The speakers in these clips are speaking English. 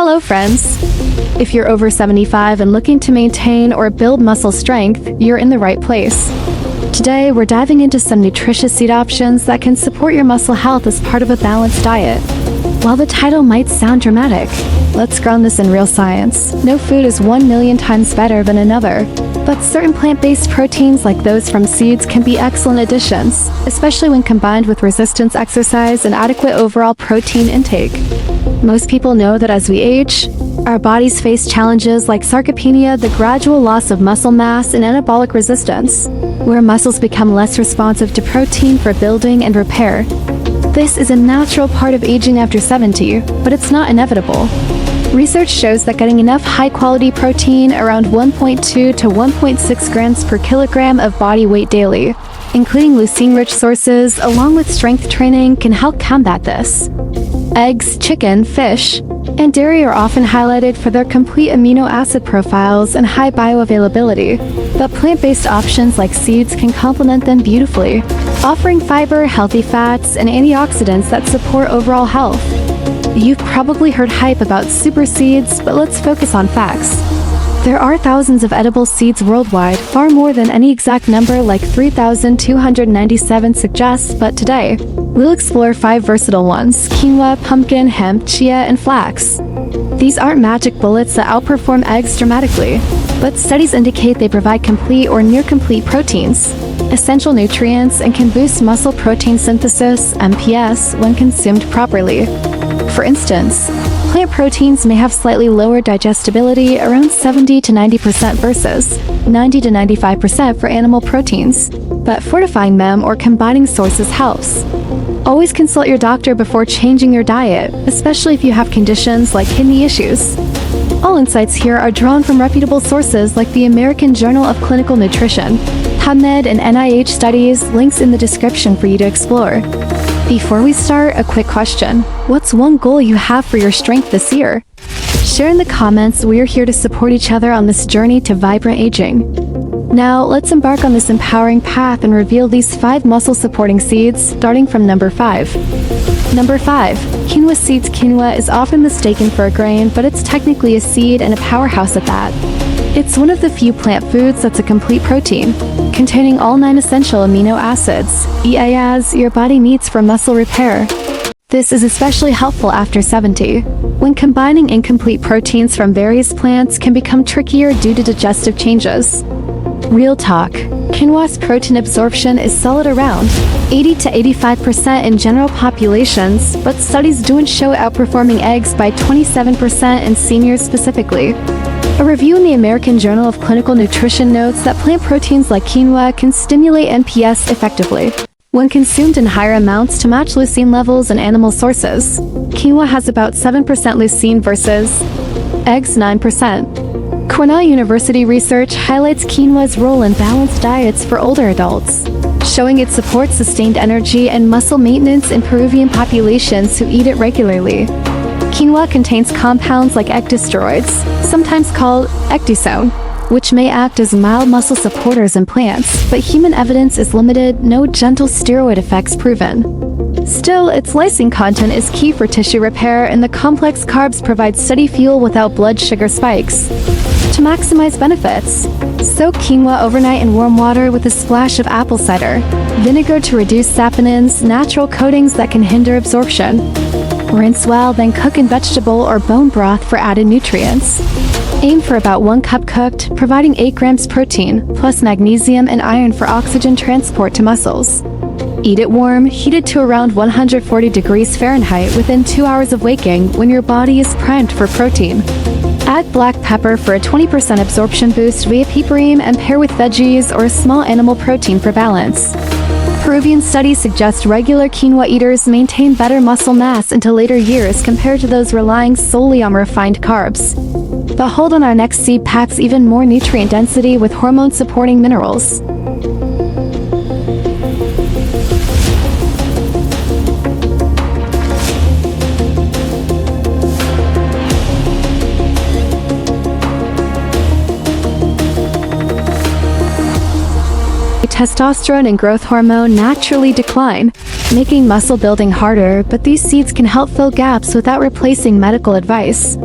Hello friends! If you're over 75 and looking to maintain or build muscle strength, you're in the right place. Today, we're diving into some nutritious seed options that can support your muscle health as part of a balanced diet. While the title might sound dramatic, let's ground this in real science. No food is 1,000,000 times better than another, but certain plant-based proteins like those from seeds can be excellent additions, especially when combined with resistance exercise and adequate overall protein intake. Most people know that as we age, our bodies face challenges like sarcopenia, the gradual loss of muscle mass, and anabolic resistance, where muscles become less responsive to protein for building and repair. This is a natural part of aging after 70, but it's not inevitable. Research shows that getting enough high-quality protein, around 1.2 to 1.6 grams per kilogram of body weight daily, including leucine-rich sources, along with strength training, can help combat this. Eggs, chicken, fish, and dairy are often highlighted for their complete amino acid profiles and high bioavailability, but plant-based options like seeds can complement them beautifully, offering fiber, healthy fats, and antioxidants that support overall health. You've probably heard hype about super seeds, but let's focus on facts. There are thousands of edible seeds worldwide, far more than any exact number like 3,297 suggests, but today, we'll explore 5 versatile ones: quinoa, pumpkin, hemp, chia, and flax. These aren't magic bullets that outperform eggs dramatically, but studies indicate they provide complete or near-complete proteins, essential nutrients, and can boost muscle protein synthesis, MPS, when consumed properly. For instance, plant proteins may have slightly lower digestibility, around 70 to 90% versus 90 to 95% for animal proteins, but fortifying them or combining sources helps. Always consult your doctor before changing your diet, especially if you have conditions like kidney issues. All insights here are drawn from reputable sources like the American Journal of Clinical Nutrition, PubMed, and NIH studies, links in the description for you to explore. Before we start, a quick question. What's one goal you have for your strength this year? Share in the comments. We're here to support each other on this journey to vibrant aging. Now, let's embark on this empowering path and reveal these 5 muscle-supporting seeds, starting from number 5. Number 5. Quinoa seeds. Quinoa is often mistaken for a grain, but it's technically a seed and a powerhouse at that. It's one of the few plant foods that's a complete protein, containing all 9 essential amino acids, EAAs, your body needs for muscle repair. This is especially helpful after 70, when combining incomplete proteins from various plants can become trickier due to digestive changes. Real talk, quinoa's protein absorption is solid around 80 to 85% in general populations, but studies do show it outperforming eggs by 27% in seniors specifically. A review in the American Journal of Clinical Nutrition notes that plant proteins like quinoa can stimulate MPS effectively when consumed in higher amounts to match leucine levels in animal sources. Quinoa has about 7% leucine versus eggs 9%. Cornell University research highlights quinoa's role in balanced diets for older adults, showing it supports sustained energy and muscle maintenance in Peruvian populations who eat it regularly. Quinoa contains compounds like ecdysteroids, sometimes called ecdysone, which may act as mild muscle supporters in plants, but human evidence is limited, no gentle steroid effects proven. Still, its lysine content is key for tissue repair, and the complex carbs provide steady fuel without blood sugar spikes. To maximize benefits, soak quinoa overnight in warm water with a splash of apple cider vinegar to reduce saponins, natural coatings that can hinder absorption. Rinse well, then cook in vegetable or bone broth for added nutrients. Aim for about 1 cup cooked, providing 8 grams protein, plus magnesium and iron for oxygen transport to muscles. Eat it warm, heated to around 140 degrees Fahrenheit within 2 hours of waking, when your body is primed for protein. Add black pepper for a 20% absorption boost via piperine, and pair with veggies or a small animal protein for balance. Peruvian studies suggest regular quinoa eaters maintain better muscle mass into later years compared to those relying solely on refined carbs. But hold on, our next seed packs even more nutrient density with hormone-supporting minerals. Testosterone and growth hormone naturally decline, making muscle building harder, but these seeds can help fill gaps without replacing medical advice.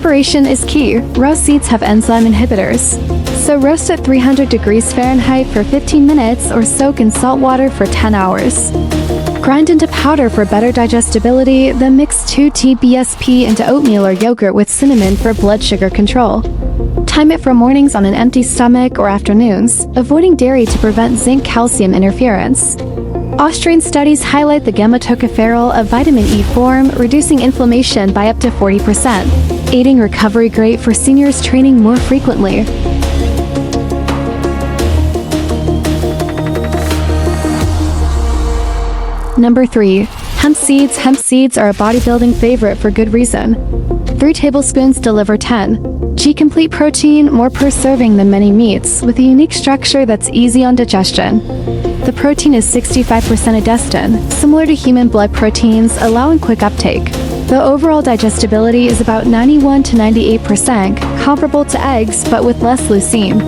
Preparation is key. Raw seeds have enzyme inhibitors. So roast at 300 degrees Fahrenheit for 15 minutes or soak in salt water for 10 hours. Grind into powder for better digestibility, then mix 2 TBSP into oatmeal or yogurt with cinnamon for blood sugar control. Time it for mornings on an empty stomach or afternoons, avoiding dairy to prevent zinc-calcium interference. Austrian studies highlight the gamma-tocopherol, a vitamin E form, reducing inflammation by up to 40%, aiding recovery. Great for seniors training more frequently. Number 3. Hemp seeds. Hemp seeds are a bodybuilding favorite for good reason. 3 tablespoons deliver 10 g complete protein, more per serving than many meats, with a unique structure that's easy on digestion. The protein is 65% edestin, similar to human blood proteins, allowing quick uptake. The overall digestibility is about 91 to 98%, comparable to eggs but with less leucine.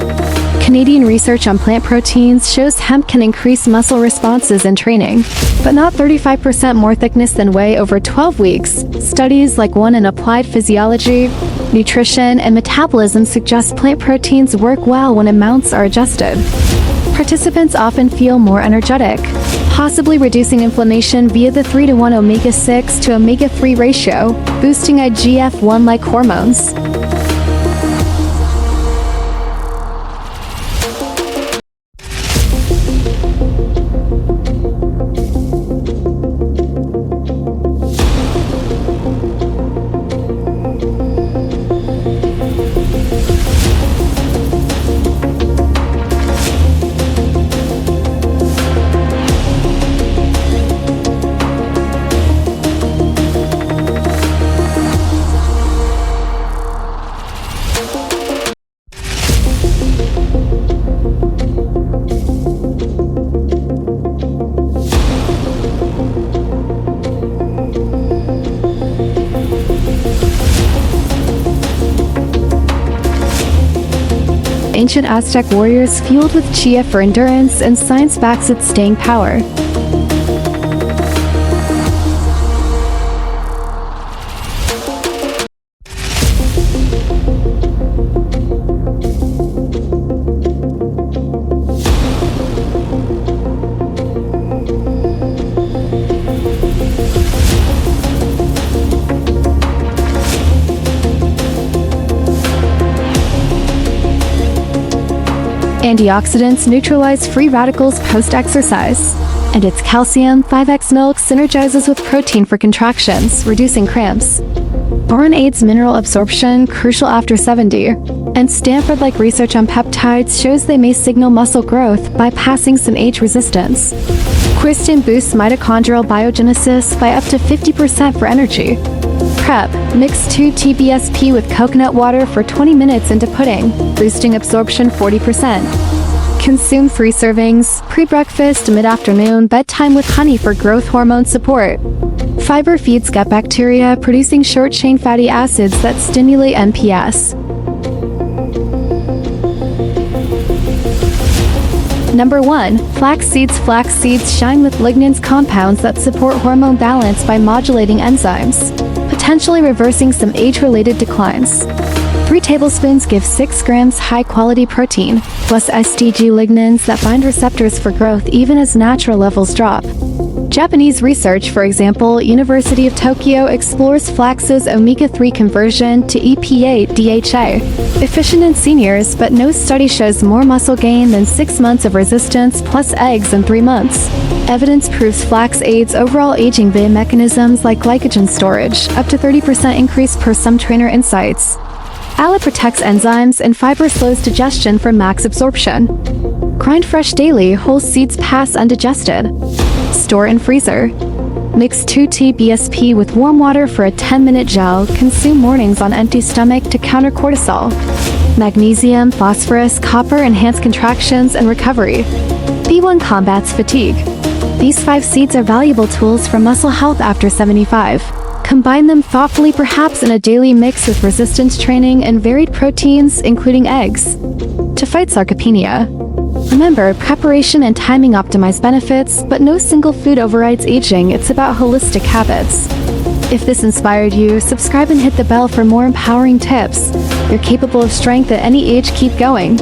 Canadian research on plant proteins shows hemp can increase muscle responses in training, but not 35% more thickness than whey over 12 weeks. Studies like one in applied physiology, nutrition, and metabolism suggest plant proteins work well when amounts are adjusted. Participants often feel more energetic, possibly reducing inflammation via the 3:1 omega-6 to omega-3 ratio, boosting IGF-1-like hormones. Ancient Aztec warriors fueled with chia for endurance, and science backs its staying power. Antioxidants neutralize free radicals post-exercise, and its calcium 5x milk synergizes with protein for contractions, reducing cramps. Boron aids mineral absorption, crucial after 70, and Stanford-like research on peptides shows they may signal muscle growth, bypassing some age resistance. Quercetin boosts mitochondrial biogenesis by up to 50% for energy. Prep. Mix 2 TBSP with coconut water for 20 minutes into pudding, boosting absorption 40%. Consume 3 servings, pre-breakfast, mid-afternoon, bedtime with honey for growth hormone support. Fiber feeds gut bacteria, producing short-chain fatty acids that stimulate MPS. Number 1. Flax seeds. Flax seeds shine with lignans compounds that support hormone balance by modulating enzymes, potentially reversing some age-related declines. 3 tablespoons give 6 grams high-quality protein, plus STG lignans that bind receptors for growth even as natural levels drop. Japanese research, for example, University of Tokyo explores flax's omega-3 conversion to EPA-DHA, efficient in seniors, but no study shows more muscle gain than 6 months of resistance plus eggs in 3 months. Evidence proves flax aids overall aging via mechanisms like glycogen storage, up to 30% increase per some trainer insights. Aloe protects enzymes, and fiber slows digestion for max absorption. Grind fresh daily, whole seeds pass undigested. Store in freezer. Mix 2 TBSP with warm water for a 10-minute gel. Consume mornings on empty stomach to counter cortisol. Magnesium, phosphorus, copper enhance contractions and recovery. B1 combats fatigue. These 5 seeds are valuable tools for muscle health after 75. Combine them thoughtfully, perhaps in a daily mix with resistance training and varied proteins, including eggs, to fight sarcopenia. Remember, preparation and timing optimize benefits, but no single food overrides aging. It's about holistic habits. If this inspired you, subscribe and hit the bell for more empowering tips. You're capable of strength at any age. Keep going.